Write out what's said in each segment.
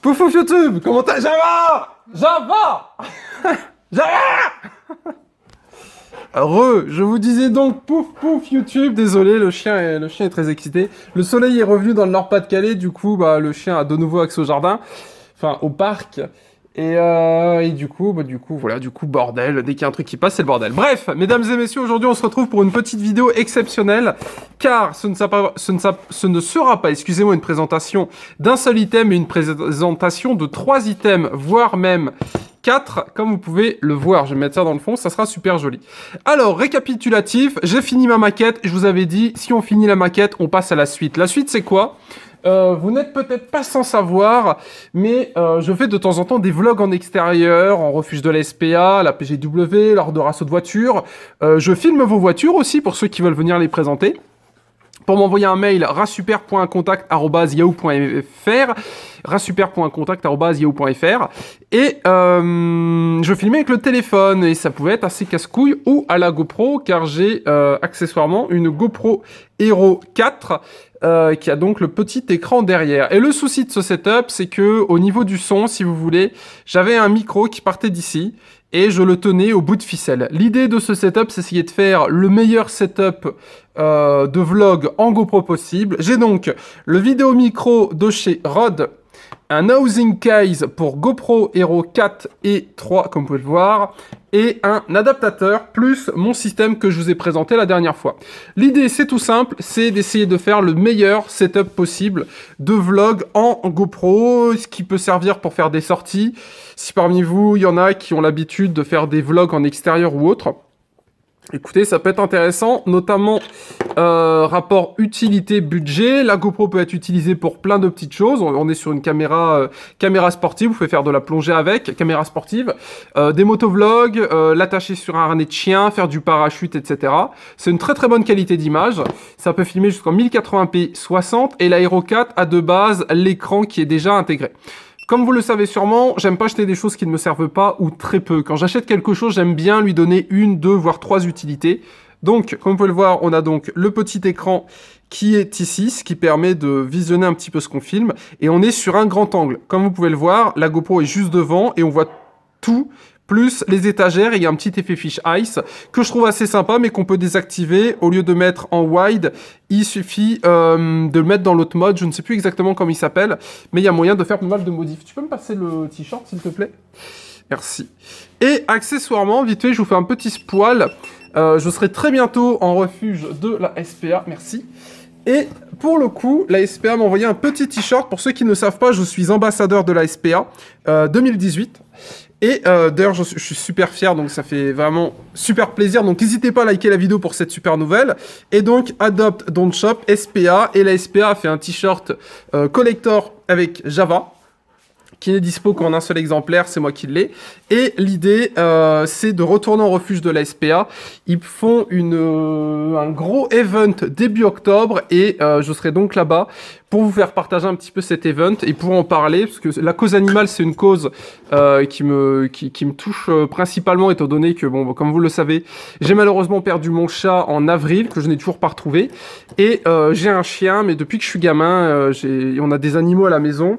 Pouf pouf YouTube, comment t'as... Java Java Java je vous disais donc pouf pouf YouTube, désolé, le chien est très excité. Le soleil est revenu dans le Nord-Pas-de-Calais, du coup, le chien a de nouveau accès au jardin, enfin au parc. Et du coup, bordel, dès qu'il y a un truc qui passe, c'est le bordel. Bref, mesdames et messieurs, aujourd'hui on se retrouve pour une petite vidéo exceptionnelle, car ce ne sera pas, excusez-moi, une présentation d'un seul item, mais une présentation de 3 items, voire même 4, comme vous pouvez le voir. Je vais mettre ça dans le fond, ça sera super joli. Alors, récapitulatif, j'ai fini ma maquette, je vous avais dit, si on finit la maquette, on passe à la suite. La suite, c'est quoi ? Vous n'êtes peut-être pas sans savoir, mais je fais de temps en temps des vlogs en extérieur, en refuge de la SPA, la PGW, lors de rassaut de voitures. Je filme vos voitures aussi, pour ceux qui veulent venir les présenter. Pour m'envoyer un mail, rasuper.contact@yahoo.fr, rasuper.contact@yahoo.fr, et je filmais avec le téléphone, et ça pouvait être assez casse-couille, ou à la GoPro, car j'ai accessoirement une GoPro Hero 4, qui a donc le petit écran derrière. Et le souci de ce setup, c'est que au niveau du son, si vous voulez, j'avais un micro qui partait d'ici, et je le tenais au bout de ficelle. L'idée de ce setup, c'est essayer de faire le meilleur setup de vlog en GoPro possible. J'ai donc le vidéo micro de chez Rode, un housing case pour GoPro Hero 4 et 3, comme vous pouvez le voir, et un adaptateur, plus mon système que je vous ai présenté la dernière fois. L'idée, c'est tout simple, c'est d'essayer de faire le meilleur setup possible de vlog en GoPro, ce qui peut servir pour faire des sorties. Si parmi vous, il y en a qui ont l'habitude de faire des vlogs en extérieur ou autre, écoutez, ça peut être intéressant, notamment rapport utilité-budget. La GoPro peut être utilisée pour plein de petites choses. On est sur une caméra sportive, vous pouvez faire de la plongée avec, caméra sportive, des motovlogs, l'attacher sur un harnais de chien, faire du parachute, etc. C'est une très très bonne qualité d'image. Ça peut filmer jusqu'en 1080p 60, et la Hero 4 a de base l'écran qui est déjà intégré. Comme vous le savez sûrement, j'aime pas acheter des choses qui ne me servent pas ou très peu. Quand j'achète quelque chose, j'aime bien lui donner 1, 2, voire 3 utilités. Donc, comme vous pouvez le voir, on a donc le petit écran qui est ici, ce qui permet de visionner un petit peu ce qu'on filme. Et on est sur un grand angle. Comme vous pouvez le voir, la GoPro est juste devant et on voit tout, plus les étagères, et il y a un petit effet fish ice que je trouve assez sympa, mais qu'on peut désactiver. Au lieu de mettre en wide, il suffit de le mettre dans l'autre mode. Je ne sais plus exactement comment il s'appelle, mais il y a moyen de faire pas mal de modifs. Tu peux me passer le t-shirt, s'il te plaît ? Merci. Et accessoirement, vite fait, je vous fais un petit spoil. Je serai très bientôt en refuge de la SPA. Merci. Et pour le coup, la SPA m'a envoyé un petit t-shirt. Pour ceux qui ne savent pas, je suis ambassadeur de la SPA 2018. Et d'ailleurs, je suis super fier, donc ça fait vraiment super plaisir. Donc n'hésitez pas à liker la vidéo pour cette super nouvelle. Et donc, Adopt Don't Shop, SPA. Et la SPA a fait un t-shirt collector avec Java, qui n'est dispo qu'en un seul exemplaire, c'est moi qui l'ai. Et l'idée, c'est de retourner en refuge de la SPA. Ils font un gros event début octobre, et je serai donc là-bas pour vous faire partager un petit peu cet event et pour en parler, parce que la cause animale, c'est une cause qui me touche principalement, étant donné que, bon, comme vous le savez, j'ai malheureusement perdu mon chat en avril, que je n'ai toujours pas retrouvé. Et j'ai un chien, mais depuis que je suis gamin, on a des animaux à la maison.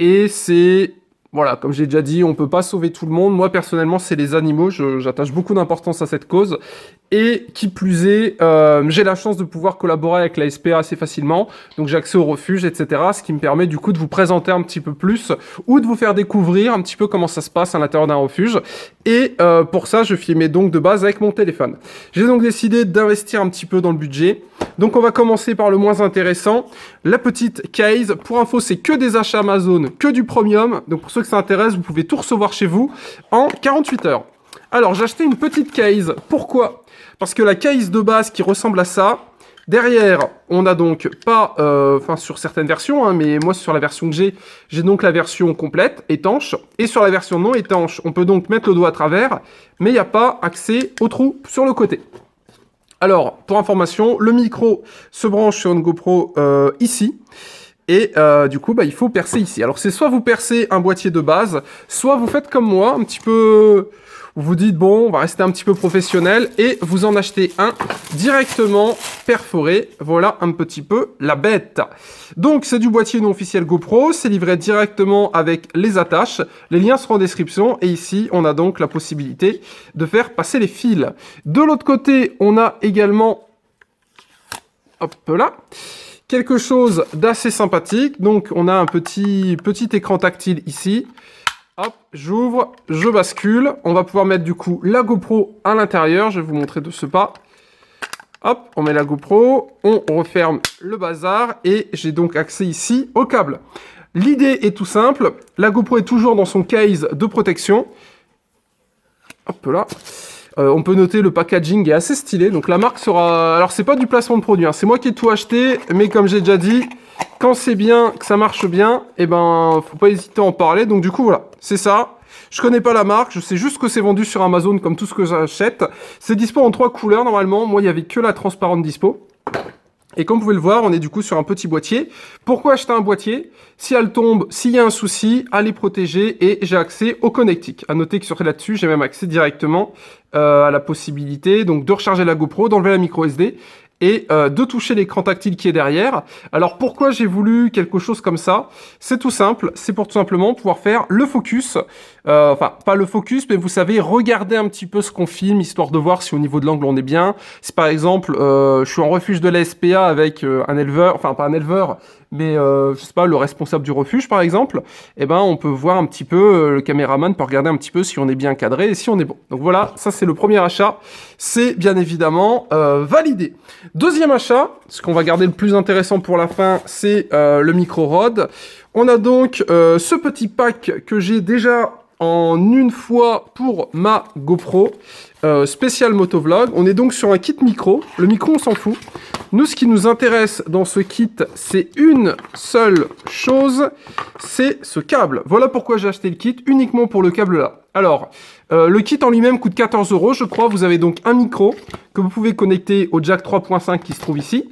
Et c'est, voilà, comme j'ai déjà dit, on peut pas sauver tout le monde. Moi, personnellement, c'est les animaux. J'attache beaucoup d'importance à cette cause. Et qui plus est, j'ai la chance de pouvoir collaborer avec la SPA assez facilement. Donc j'ai accès au refuge, etc. Ce qui me permet du coup de vous présenter un petit peu plus, ou de vous faire découvrir un petit peu comment ça se passe à l'intérieur d'un refuge. Et pour ça, je filmais donc de base avec mon téléphone. J'ai donc décidé d'investir un petit peu dans le budget. Donc on va commencer par le moins intéressant, la petite case. Pour info, c'est que des achats Amazon, que du premium. Donc pour ceux que ça intéresse, vous pouvez tout recevoir chez vous en 48 heures. Alors j'ai acheté une petite case. Pourquoi ? Parce que la case de base qui ressemble à ça, derrière, on a donc pas, sur certaines versions, hein, mais moi sur la version que j'ai donc la version complète, étanche, et sur la version non étanche, on peut donc mettre le doigt à travers, mais il n'y a pas accès au trou sur le côté. Alors, pour information, le micro se branche sur une GoPro ici, Et du coup, bah, il faut percer ici. Alors c'est soit vous percez un boîtier de base, soit vous faites comme moi, un petit peu... Vous vous dites, bon, on va rester un petit peu professionnel, et vous en achetez un directement perforé. Voilà un petit peu la bête. Donc c'est du boîtier non officiel GoPro, c'est livré directement avec les attaches. Les liens seront en description, et ici on a donc la possibilité de faire passer les fils. De l'autre côté, on a également... Hop là, quelque chose d'assez sympathique. Donc on a un petit écran tactile ici. Hop, j'ouvre, je bascule. On va pouvoir mettre du coup la GoPro à l'intérieur. Je vais vous montrer de ce pas. Hop, on met la GoPro, on referme le bazar et j'ai donc accès ici au câble. L'idée est tout simple. La GoPro est toujours dans son case de protection. Hop là. On peut noter le packaging est assez stylé. Donc la marque sera... Alors c'est pas du placement de produit, hein. C'est moi qui ai tout acheté. Mais comme j'ai déjà dit, quand c'est bien, que ça marche bien, eh ben faut pas hésiter à en parler. Donc du coup voilà, c'est ça. Je connais pas la marque, je sais juste que c'est vendu sur Amazon comme tout ce que j'achète. C'est dispo en 3 couleurs normalement. Moi il y avait que la transparente dispo. Et comme vous pouvez le voir, on est du coup sur un petit boîtier. Pourquoi acheter un boîtier? Si elle tombe, s'il y a un souci, à les protéger, et j'ai accès au connectique. À noter que sur là-dessus, j'ai même accès directement à la possibilité donc de recharger la GoPro, d'enlever la micro SD et de toucher l'écran tactile qui est derrière. Alors pourquoi j'ai voulu quelque chose comme ça? C'est tout simple, c'est pour tout simplement pouvoir faire le focus, enfin pas le focus, mais vous savez, regarder un petit peu ce qu'on filme, histoire de voir si au niveau de l'angle on est bien. Si par exemple je suis en refuge de la SPA avec un éleveur, enfin pas un éleveur, mais je sais pas, le responsable du refuge par exemple, eh ben on peut voir un petit peu, le caméraman peut regarder un petit peu si on est bien cadré et si on est bon. Donc voilà, ça c'est le premier achat, c'est bien évidemment validé. Deuxième achat, ce qu'on va garder le plus intéressant pour la fin, c'est le micro rod. On a donc ce petit pack que j'ai déjà en une fois pour ma GoPro spécial motovlog. On est donc sur un kit micro. Le micro, on s'en fout. Nous, ce qui nous intéresse dans ce kit, c'est une seule chose, c'est ce câble. Voilà pourquoi j'ai acheté le kit, uniquement pour le câble là. Alors, le kit en lui-même coûte 14 €, je crois. Vous avez donc un micro que vous pouvez connecter au jack 3.5 qui se trouve ici,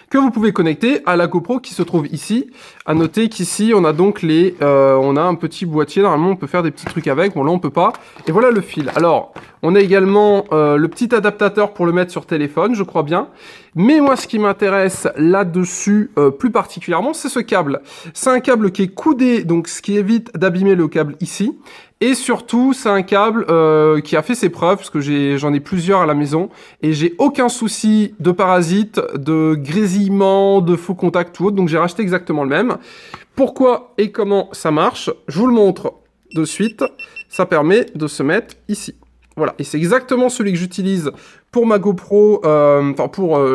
que vous pouvez connecter à la GoPro qui se trouve ici. À noter qu'ici, on a donc on a un petit boîtier. Normalement, on peut faire des petits trucs avec. Bon, là, on peut pas. Et voilà le fil. Alors, on a également le petit adaptateur pour le mettre sur téléphone, je crois bien. Mais moi, ce qui m'intéresse là-dessus, plus particulièrement, c'est ce câble. C'est un câble qui est coudé, donc ce qui évite d'abîmer le câble ici. Et surtout, c'est un câble qui a fait ses preuves, parce que j'en ai plusieurs à la maison, et j'ai aucun souci de parasites, de grésillement, de faux contact ou autre, donc j'ai racheté exactement le même. Pourquoi et comment ça marche? Je vous le montre de suite. Ça permet de se mettre ici. Voilà, et c'est exactement celui que j'utilise pour ma GoPro,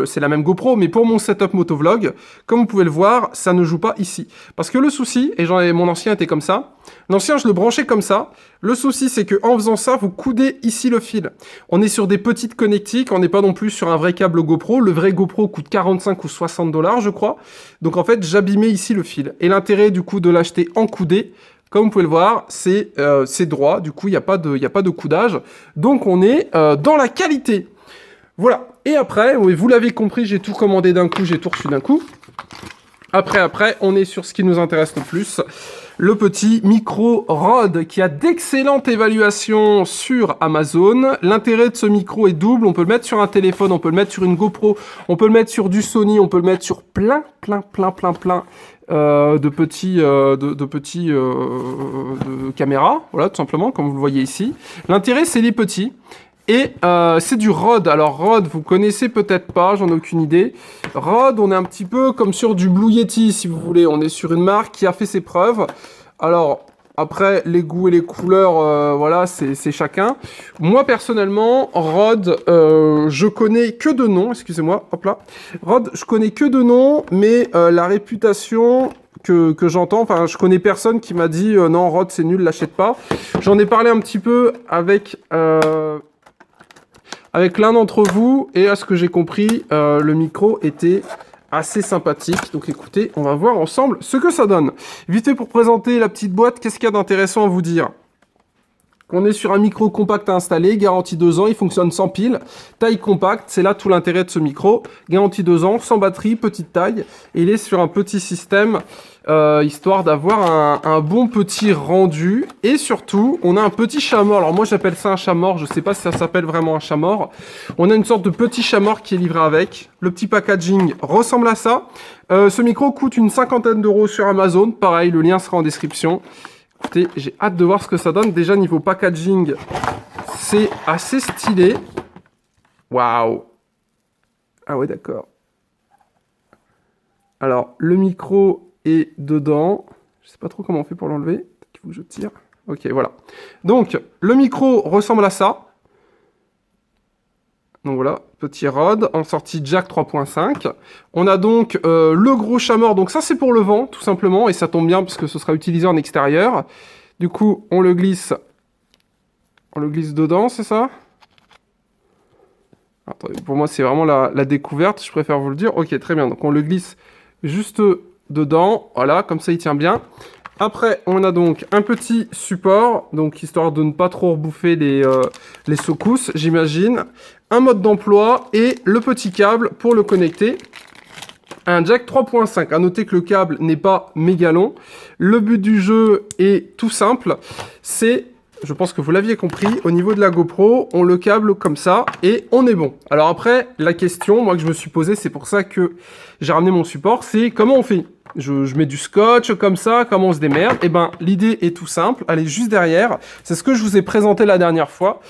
c'est la même GoPro, mais pour mon setup motovlog. Comme vous pouvez le voir, ça ne joue pas ici. Parce que le souci, et mon ancien était comme ça, l'ancien je le branchais comme ça, le souci c'est que en faisant ça, vous coudez ici le fil. On est sur des petites connectiques, on n'est pas non plus sur un vrai câble GoPro, le vrai GoPro coûte 45 ou 60 $ je crois, donc en fait j'abîmais ici le fil. Et l'intérêt du coup de l'acheter en coudé, comme vous pouvez le voir, c'est droit, du coup il n'y a pas de coudage, donc on est dans la qualité. Voilà, et après, oui, vous l'avez compris, j'ai tout commandé d'un coup, j'ai tout reçu d'un coup. Après, on est sur ce qui nous intéresse le plus, le petit micro Rode qui a d'excellentes évaluations sur Amazon. L'intérêt de ce micro est double, on peut le mettre sur un téléphone, on peut le mettre sur une GoPro, on peut le mettre sur du Sony, on peut le mettre sur plein de caméras, voilà, tout simplement, comme vous le voyez ici. L'intérêt, c'est les petits. Et c'est du Rode. Alors Rode, vous connaissez peut-être pas, j'en ai aucune idée. Rode, on est un petit peu comme sur du Blue Yeti, si vous voulez. On est sur une marque qui a fait ses preuves. Alors, après, les goûts et les couleurs, voilà, c'est chacun. Moi, personnellement, Rode, je connais que de nom, excusez-moi, hop là. Rode, je connais que de nom, mais la réputation que j'entends, enfin, je connais personne qui m'a dit non, Rode, c'est nul, l'achète pas. J'en ai parlé un petit peu avec l'un d'entre vous, et à ce que j'ai compris, le micro était assez sympathique. Donc écoutez, on va voir ensemble ce que ça donne. Vite fait pour présenter la petite boîte, qu'est-ce qu'il y a d'intéressant à vous dire? qu'on est sur un micro compact à installer, garantie 2 ans, il fonctionne sans pile, taille compacte, c'est là tout l'intérêt de ce micro, garantie 2 ans, sans batterie, petite taille, et il est sur un petit système, histoire d'avoir un bon petit rendu, et surtout, on a un petit chat-mort, alors moi j'appelle ça un chat-mort, je sais pas si ça s'appelle vraiment un chat-mort, on a une sorte de petit chat-mort qui est livré avec, le petit packaging ressemble à ça, ce micro coûte une 50aine d'euros sur Amazon, pareil, le lien sera en description. Écoutez, j'ai hâte de voir ce que ça donne. Déjà, niveau packaging, c'est assez stylé. Waouh! Ah ouais, d'accord. Alors, le micro est dedans. Je sais pas trop comment on fait pour l'enlever. Il faut que je tire. Ok, voilà. Donc, le micro ressemble à ça. Donc voilà, petit rod en sortie jack 3.5. On a donc le gros chat-mort. Donc ça, c'est pour le vent, tout simplement. Et ça tombe bien puisque ce sera utilisé en extérieur. Du coup, on le glisse dedans, c'est ça? Attendez, pour moi, c'est vraiment la découverte. Je préfère vous le dire. Ok, très bien. Donc on le glisse juste dedans. Voilà, comme ça, il tient bien. Après, on a donc un petit support, donc histoire de ne pas trop rebouffer les secousses, j'imagine. Un mode d'emploi et le petit câble pour le connecter. Un jack 3.5. À noter que le câble n'est pas méga long. Le but du jeu est tout simple. C'est, je pense que vous l'aviez compris, au niveau de la GoPro, on le câble comme ça et on est bon. Alors après, la question, moi que je me suis posée, c'est pour ça que j'ai ramené mon support, c'est comment on fait ? Je mets du scotch comme ça, comment on se démerde? Eh ben, l'idée est tout simple, elle est juste derrière. C'est ce que je vous ai présenté la dernière fois.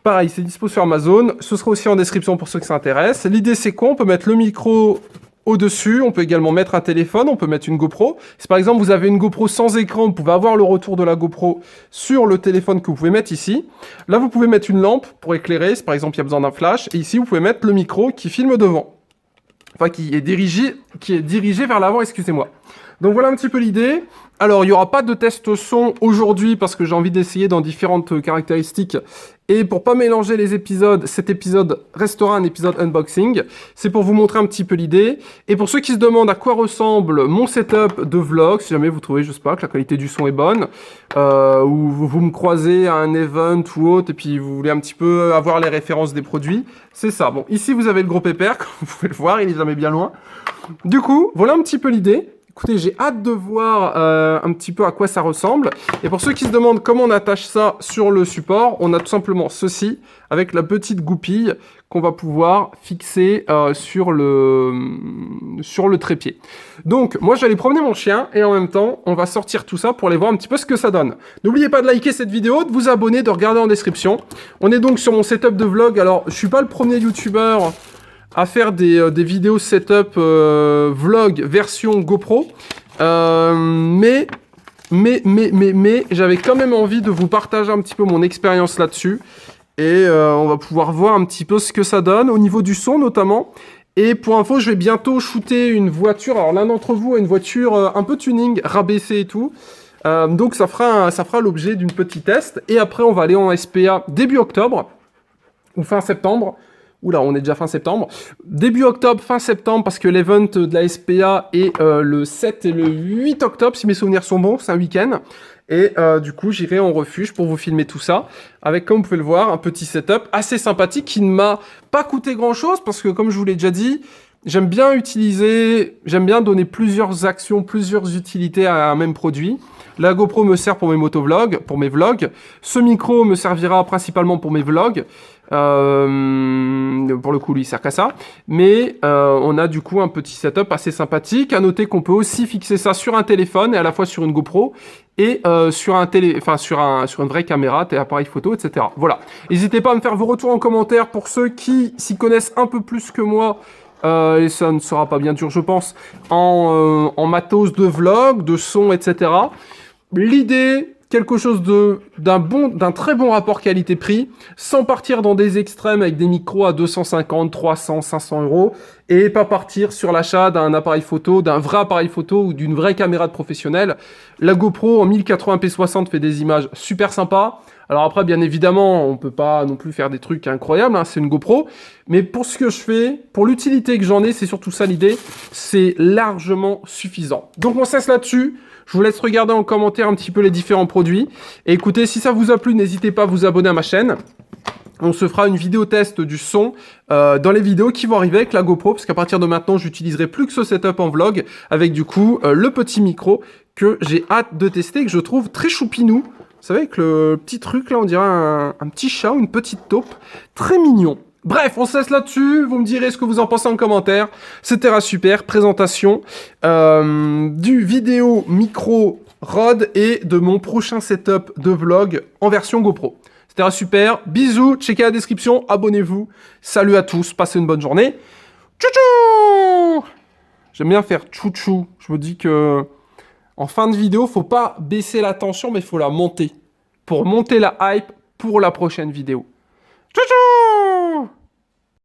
Pareil, c'est dispo sur Amazon. Ce sera aussi en description pour ceux qui s'intéressent. L'idée, c'est quoi? On peut mettre le micro au-dessus. On peut également mettre un téléphone. On peut mettre une GoPro. Si par exemple, vous avez une GoPro sans écran, vous pouvez avoir le retour de la GoPro sur le téléphone que vous pouvez mettre ici. Là, vous pouvez mettre une lampe pour éclairer. Si par exemple, il y a besoin d'un flash. Et ici, vous pouvez mettre le micro qui filme devant. Enfin, qui est dirigé vers l'avant, excusez-moi. Donc voilà un petit peu l'idée. Alors, il n'y aura pas de test son aujourd'hui parce que j'ai envie d'essayer dans différentes caractéristiques. Et pour pas mélanger les épisodes, cet épisode restera un épisode unboxing. C'est pour vous montrer un petit peu l'idée. Et pour ceux qui se demandent à quoi ressemble mon setup de vlog, si jamais vous trouvez, je sais pas, que la qualité du son est bonne, ou vous me croisez à un event ou autre, et puis vous voulez un petit peu avoir les références des produits, c'est ça. Bon, ici vous avez le gros pépère, comme vous pouvez le voir, il est jamais bien loin. Du coup, voilà un petit peu l'idée. Écoutez, j'ai hâte de voir un petit peu à quoi ça ressemble. Et pour ceux qui se demandent comment on attache ça sur le support, on a tout simplement ceci, avec la petite goupille qu'on va pouvoir fixer sur le trépied. Donc, moi, j'allais promener mon chien, et en même temps, on va sortir tout ça pour aller voir un petit peu ce que ça donne. N'oubliez pas de liker cette vidéo, de vous abonner, de regarder en description. On est donc sur mon setup de vlog. Alors, je suis pas le premier youtubeur à faire des vidéos setup vlog version GoPro, mais j'avais quand même envie de vous partager un petit peu mon expérience là-dessus, et on va pouvoir voir un petit peu ce que ça donne au niveau du son notamment. Et pour info, je vais bientôt shooter une voiture. Alors l'un d'entre vous a une voiture un peu tuning, rabaissée et tout. Donc ça fera l'objet d'une petite test. Et après, on va aller en SPA début octobre ou fin septembre. Oula, on est déjà fin septembre. Début octobre, fin septembre, parce que l'event de la SPA est le 7 et le 8 octobre, si mes souvenirs sont bons, c'est un week-end. Et du coup, j'irai en refuge pour vous filmer tout ça, avec, comme vous pouvez le voir, un petit setup assez sympathique qui ne m'a pas coûté grand-chose, parce que comme je vous l'ai déjà dit, j'aime bien donner plusieurs actions, plusieurs utilités à un même produit. La GoPro me sert pour mes motovlogs, pour mes vlogs. Ce micro me servira principalement pour mes vlogs. Pour le coup, lui, il sert qu'à ça. Mais on a du coup un petit setup assez sympathique. À noter qu'on peut aussi fixer ça sur un téléphone et à la fois sur une GoPro et sur une vraie caméra, appareil photo, etc. Voilà. N'hésitez pas à me faire vos retours en commentaire pour ceux qui s'y connaissent un peu plus que moi. Et ça ne sera pas bien dur, je pense, en matos de vlog, de son, etc. L'idée, quelque chose d'un très bon rapport qualité-prix, sans partir dans des extrêmes avec des micros à 250, 300, 500 euros, et pas partir sur l'achat d'un appareil photo, d'un vrai appareil photo ou d'une vraie caméra de professionnel. La GoPro en 1080p 60 fait des images super sympas. Alors après, bien évidemment, on peut pas non plus faire des trucs incroyables, hein, c'est une GoPro. Mais pour ce que je fais, pour l'utilité que j'en ai, c'est surtout ça l'idée, c'est largement suffisant. Donc on cesse là-dessus. Je vous laisse regarder en commentaire un petit peu les différents produits. Et écoutez, si ça vous a plu, n'hésitez pas à vous abonner à ma chaîne. On se fera une vidéo test du son dans les vidéos qui vont arriver avec la GoPro, parce qu'à partir de maintenant, j'utiliserai plus que ce setup en vlog, avec du coup le petit micro que j'ai hâte de tester, que je trouve très choupinou. Vous savez, avec le petit truc là, on dirait un petit chat ou une petite taupe, très mignon. Bref, on se laisse là-dessus, vous me direz ce que vous en pensez en commentaire. C'était un super présentation du vidéo micro Rode et de mon prochain setup de vlog en version GoPro. C'était un super, bisous, checkez la description, abonnez-vous. Salut à tous, passez une bonne journée. Tchou-tchou! J'aime bien faire tchou-tchou. Je me dis que en fin de vidéo, faut pas baisser la tension, mais il faut la monter. Pour monter la hype pour la prochaine vidéo. Tchou-tchou!